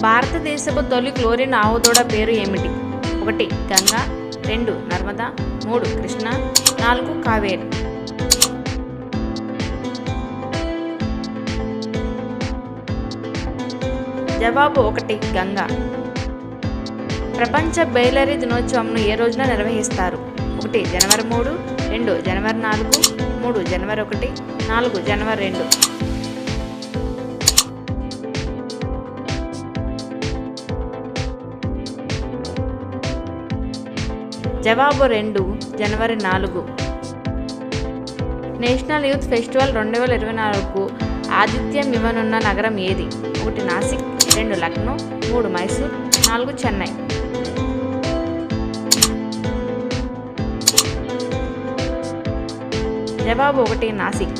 భారతదేశపు తొలి క్లోరిన్ ఆవుదూడ పేరు ఏమిటి? 1 గంగా, 2 నర్మదా, 3 కృష్ణ, 4 కావేరి. జవాబు 1 గంగా. ప్రపంచ బెయిలరీ దినోత్సవంను ఏ రోజున నిర్వహిస్తారు? 1 జనవరి 3, 2 జనవరి 4, 3 జనవరి 1, 4 జనవరి 2. జవాబు 2 జనవరి 4. నేషనల్ యూత్ ఫెస్టివల్ 2024కు ఆతిథ్యం ఇవ్వనున్న నగరం ఏది? 1 నాసిక్, 2 లక్నో, 3 మైసూర్, 4 చెన్నై. జవాబు 1 నాసిక్.